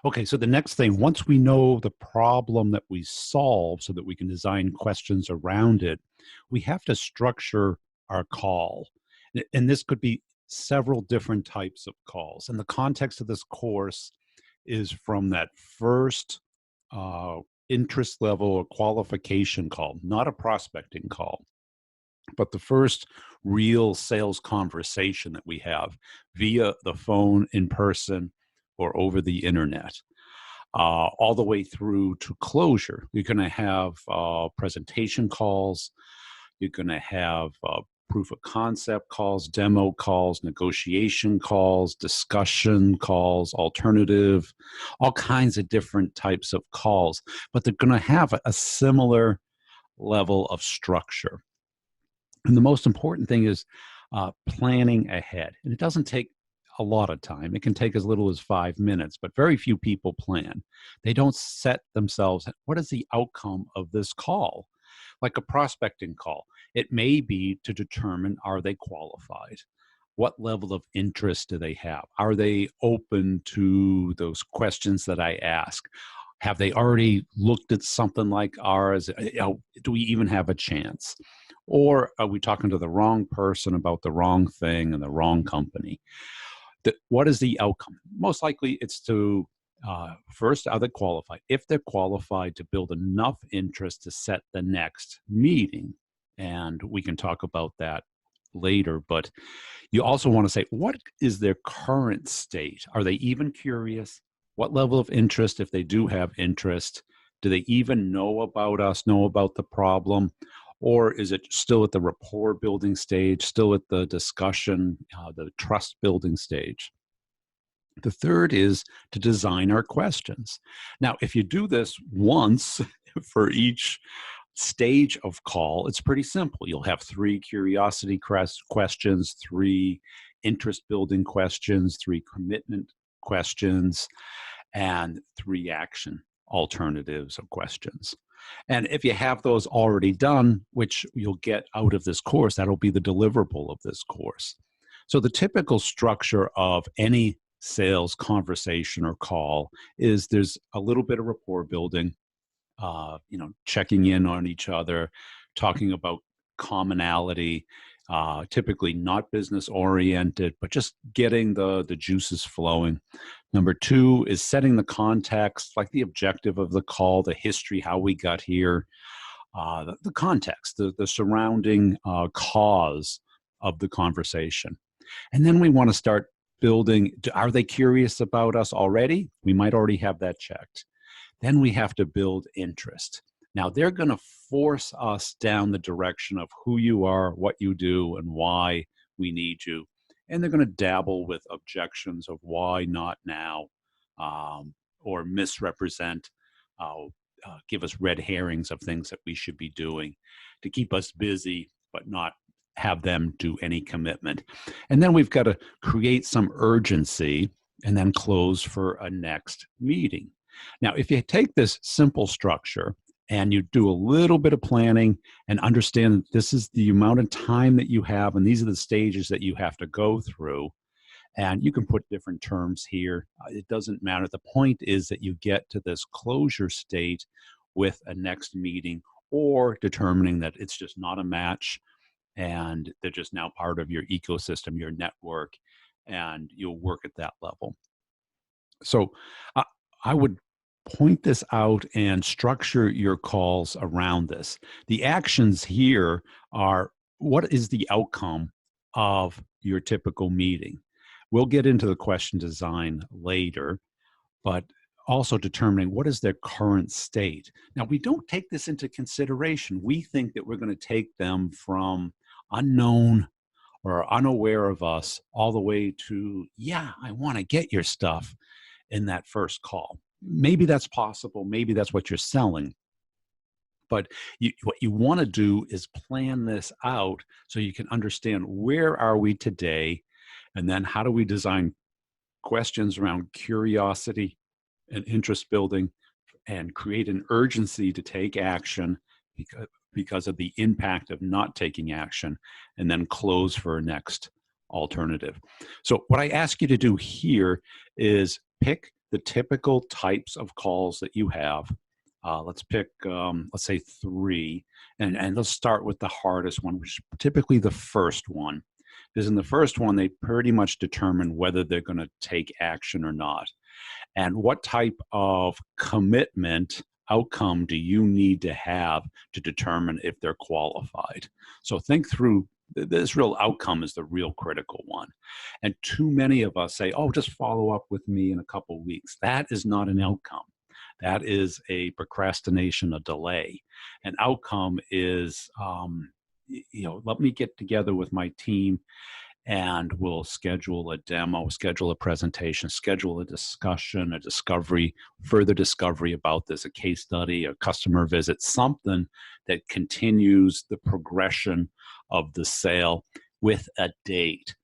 Okay, so the next thing, once we know the problem that we solve so that we can design questions around it, we have to structure our call. And this could be several different types of calls. And the context of this course is from that first uh, interest level or qualification call, not a prospecting call, but the first real sales conversation that we have via the phone, in person, or over the internet, all the way through to closure. You're going to have presentation calls. You're going to have proof of concept calls, demo calls, negotiation calls, discussion calls, alternative, all kinds of different types of calls. But they're going to have a similar level of structure. And the most important thing is planning ahead. And it doesn't take a lot of time. It can take as little as 5 minutes, but very few people plan. They don't set themselves, what is the outcome of this call? Like a prospecting call, it may be to determine, are they qualified? What level of interest do they have? Are they open to those questions that I ask? Have they already looked at something like ours? Do we even have a chance? Or are we talking to the wrong person about the wrong thing and the wrong company? What is the outcome? Most likely it's to first, are they qualified? If they're qualified, to build enough interest to set the next meeting. And we can talk about that later, but you also want to say, what is their current state? Are they even curious? What level of interest, if they do have interest? Do they even know about us, know about the problem? Or is it still at the rapport building stage, still at the discussion, the trust building stage? The third is to design our questions. Now, if you do this once for each stage of call, it's pretty simple. You'll have 3 curiosity questions, 3 interest building questions, 3 commitment questions, and 3 action alternatives of questions. And if you have those already done, which you'll get out of this course, that'll be the deliverable of this course. So the typical structure of any sales conversation or call is there's a little bit of rapport building, checking in on each other, talking about commonality, typically not business oriented, but just getting the juices flowing. Number 2 is setting the context, like the objective of the call, the history, how we got here, the context, the surrounding cause of the conversation. And then we want to start building, are they curious about us already? We might already have that checked. Then we have to build interest. Now, they're going to force us down the direction of who you are, what you do, and why we need you. And they're going to dabble with objections of why not now, or misrepresent, give us red herrings of things that we should be doing to keep us busy, but not have them do any commitment. And then we've got to create some urgency and then close for a next meeting. Now, if you take this simple structure and you do a little bit of planning and understand that this is the amount of time that you have and these are the stages that you have to go through, and you can put different terms here, it doesn't matter. The point is that you get to this closure state with a next meeting, or determining that it's just not a match and they're just now part of your ecosystem, your network, and you'll work at that level. So I would point this out and structure your calls around this. The actions here are, what is the outcome of your typical meeting? We'll get into the question design later, but also determining what is their current state. Now, we don't take this into consideration. We think that we're going to take them from unknown or unaware of us all the way to, yeah, I want to get your stuff in that first call. Maybe that's possible. Maybe that's what you're selling. But what you want to do is plan this out so you can understand, where are we today? And then how do we design questions around curiosity and interest building and create an urgency to take action because of the impact of not taking action, and then close for a next alternative. So what I ask you to do here is pick the typical types of calls that you have. Let's pick, let's say three, and let's start with the hardest one, which is typically the first one. Because in the first one, they pretty much determine whether they're going to take action or not. And what type of commitment outcome do you need to have to determine if they're qualified? So think through this. Real outcome is the real critical one. And too many of us say, oh, just follow up with me in a couple of weeks. That is not an outcome. That is a procrastination, a delay. An outcome is, let me get together with my team and we'll schedule a demo, schedule a presentation, schedule a discussion, a discovery, further discovery about this, a case study, a customer visit, something that continues the progression of the sale with a date.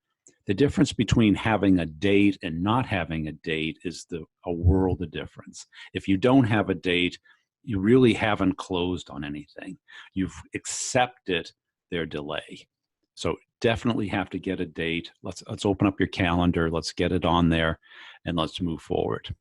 The difference between having a date and not having a date is a world of difference. If you don't have a date, you really haven't closed on anything. You've accepted their delay. So definitely have to get a date. Let's open up your calendar. Let's get it on there and let's move forward.